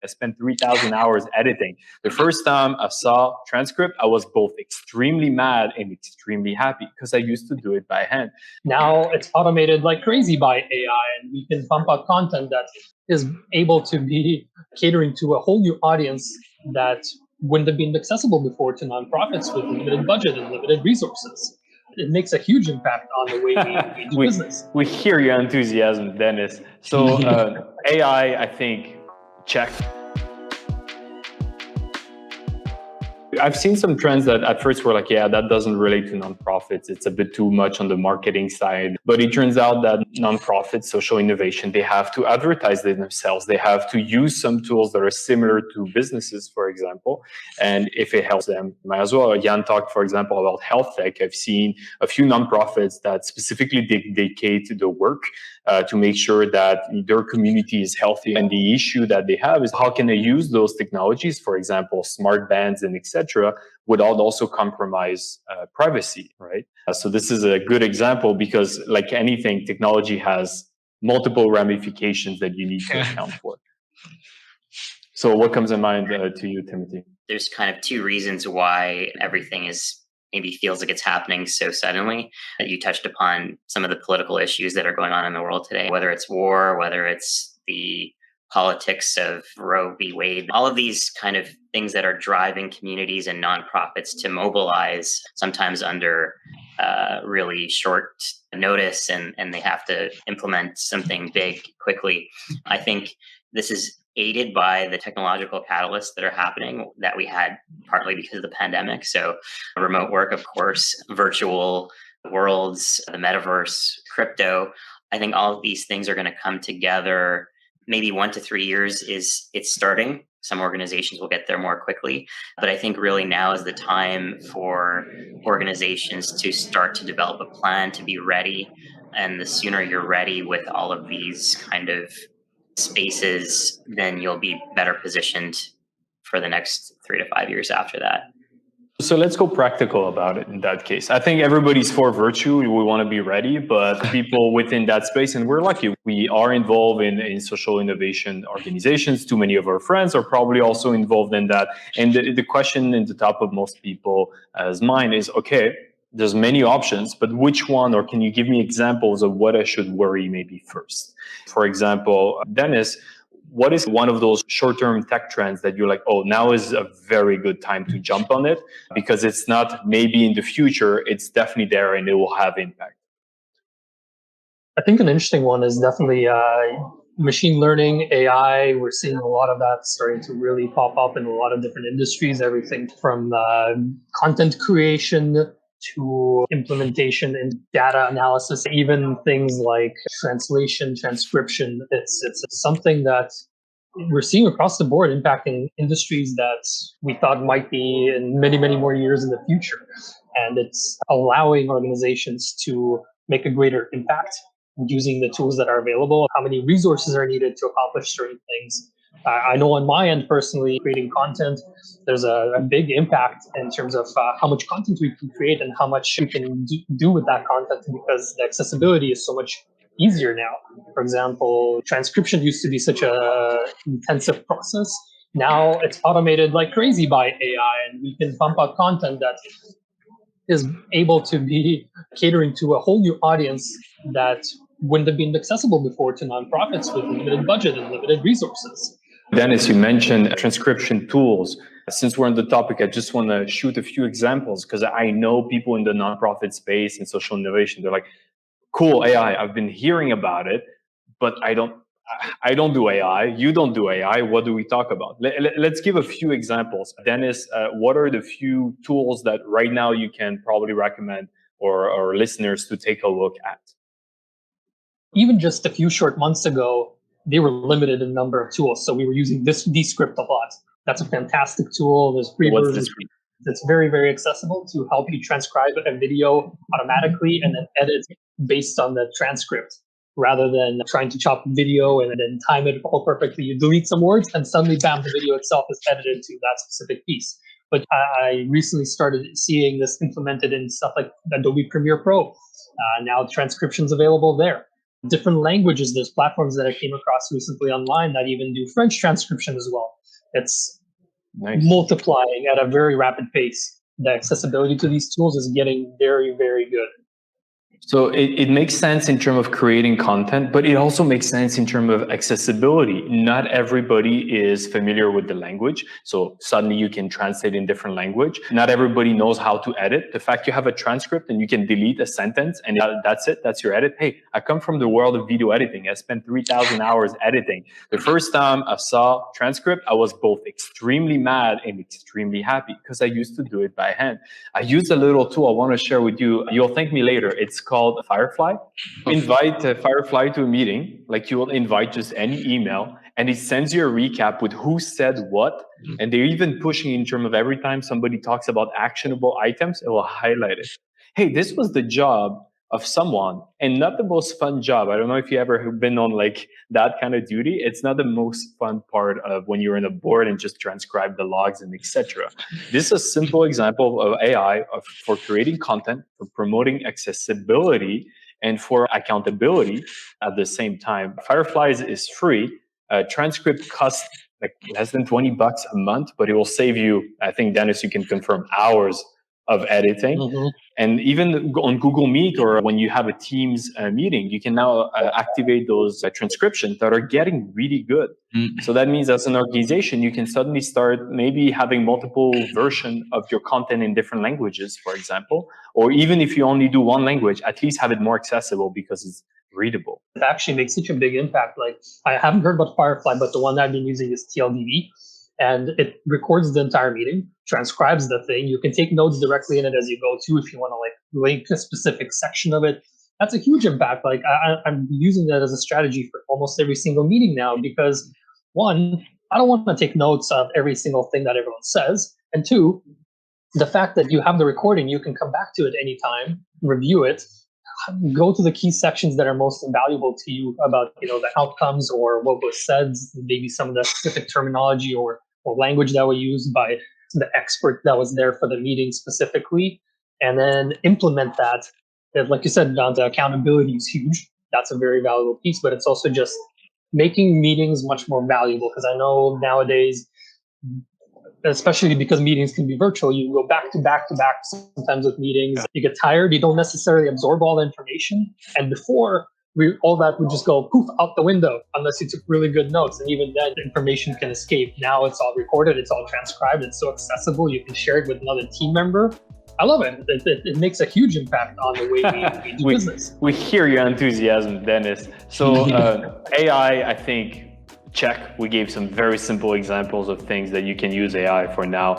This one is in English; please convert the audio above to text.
I spent 3,000 hours editing. The first time I saw Transcript, I was both extremely mad and extremely happy because I used to do it by hand. Now it's automated like crazy by AI, and we can pump out content that is able to be catering to a whole new audience that wouldn't have been accessible before to nonprofits with limited budget and limited resources. It makes a huge impact on the way we do business. We hear your enthusiasm, Dennis. So AI, I think, check. I've seen some trends that at first were like, yeah, that doesn't relate to nonprofits. It's a bit too much on the marketing side. But it turns out that nonprofits, social innovation, they have to advertise themselves. They have to use some tools that are similar to businesses, for example. And if it helps them, might as well. Jan talked, for example, about health tech. I've seen a few nonprofits that specifically dedicate the work to make sure that their community is healthy. And the issue that they have is how can they use those technologies, for example, smart bands and etc., without also compromise privacy, right? So this is a good example because, like anything, technology has multiple ramifications that you need to account for. So what comes in mind to you, Timothy? There's kind of two reasons why everything is maybe feels like it's happening so suddenly. You touched upon some of the political issues that are going on in the world today, whether it's war, whether it's the politics of Roe v. Wade, all of these kind of things that are driving communities and nonprofits to mobilize, sometimes under really short notice, and they have to implement something big quickly. I think this is aided by the technological catalysts that are happening that we had partly because of the pandemic. So remote work, of course, virtual worlds, the metaverse, crypto. I think all of these things are going to come together. Maybe 1 to 3 years it's starting. Some organizations will get there more quickly. But I think really now is the time for organizations to start to develop a plan to be ready. And the sooner you're ready with all of these kind of spaces, then you'll be better positioned for the next 3 to 5 years after that. So let's go practical about it in that case. I think everybody's for virtue. We want to be ready, but people within that space, and we're lucky, we are involved in social innovation organizations. Too many of our friends are probably also involved in that. And the question in the top of most people as mine is, okay, there's many options, but which one, or can you give me examples of what I should worry maybe first? For example, Dennis, what is one of those short-term tech trends that you're like, oh, now is a very good time to jump on it because it's not maybe in the future, it's definitely there and it will have impact? I think an interesting one is definitely machine learning, AI. We're seeing a lot of that starting to really pop up in a lot of different industries, everything from content creation to implementation and data analysis, even things like translation, transcription. It's something that we're seeing across the board impacting industries that we thought might be in many, many more years in the future. And it's allowing organizations to make a greater impact using the tools that are available, how many resources are needed to accomplish certain things. I know on my end, personally, creating content, there's a big impact in terms of how much content we can create and how much we can do with that content, because the accessibility is so much easier now. For example, transcription used to be such a intensive process. Now it's automated like crazy by AI, and we can pump out content that is able to be catering to a whole new audience that wouldn't have been accessible before to nonprofits with limited budget and limited resources. Dennis, you mentioned transcription tools. Since we're on the topic, I just want to shoot a few examples because I know people in the nonprofit space and social innovation, they're like, cool, AI, I've been hearing about it, but I don't do AI. You don't do AI. What do we talk about? Let's give a few examples. Dennis, what are the few tools that right now you can probably recommend or listeners to take a look at? Even just a few short months ago, they were limited in number of tools. So we were using Descript a lot. That's a fantastic tool. There's free versions. It's very, very accessible to help you transcribe a video automatically and then edit based on the transcript, rather than trying to chop video and then time it all perfectly. You delete some words and suddenly, bam, the video itself is edited to that specific piece. But I recently started seeing this implemented in stuff like Adobe Premiere Pro. Now transcription's available there. different languages. There's platforms that I came across recently online that even do French transcription as well. It's Nice. multiplying at a very rapid pace. The accessibility to these tools is getting very, very good. So it makes sense in terms of creating content, but it also makes sense in terms of accessibility. Not everybody is familiar with the language. So suddenly you can translate in different language. Not everybody knows how to edit. The fact you have a transcript and you can delete a sentence and that's it, that's your edit. Hey, I come from the world of video editing. I spent 3,000 hours editing. The first time I saw transcript, I was both extremely mad and extremely happy because I used to do it by hand. I use a little tool I want to share with you. You'll thank me later. It's called Firefly. Invite Firefly to a meeting, like you will invite just any email, and it sends you a recap with who said what. And they're even pushing in terms of every time somebody talks about actionable items, it will highlight it. Hey, this was the job of someone, and not the most fun job. I don't know if you ever have been on like that kind of duty. It's not the most fun part of when you're in a board and just transcribe the logs and etc. This is a simple example of AI for creating content, for promoting accessibility, and for accountability at the same time. Firefly is free. Transcript costs like less than $20 a month, but it will save you, I think, Dennis, you can confirm, hours of editing. Mm-hmm. And even on Google Meet or when you have a Teams meeting, you can now activate those transcriptions that are getting really good. So that means as an organization, you can suddenly start maybe having multiple versions of your content in different languages, for example, or even if you only do one language, at least have it more accessible because it's readable. It actually makes such a big impact. Like, I haven't heard about Firefly, but the one that I've been using is TLDV. And it records the entire meeting, transcribes the thing. You can take notes directly in it as you go too, if you want to like link a specific section of it. That's a huge impact. Like I'm using that as a strategy for almost every single meeting now, because one, I don't want to take notes of every single thing that everyone says. And two, the fact that you have the recording, you can come back to it anytime, review it, go to the key sections that are most valuable to you about, the outcomes or what was said, maybe some of the specific terminology or language that was used by the expert that was there for the meeting specifically, and then implement that. And like you said, the accountability is huge. That's a very valuable piece, but it's also just making meetings much more valuable, because I know nowadays, especially because meetings can be virtual, you go back to back to back sometimes with meetings. You get tired, you don't necessarily absorb all the information. And before, all that would just go poof out the window unless you took really good notes. And even then, the information can escape. Now it's all recorded, it's all transcribed, it's so accessible. You can share it with another team member. I love it. It makes a huge impact on the way we do business. We hear your enthusiasm, Dennis. So AI, I think, check. We gave some very simple examples of things that you can use AI for now.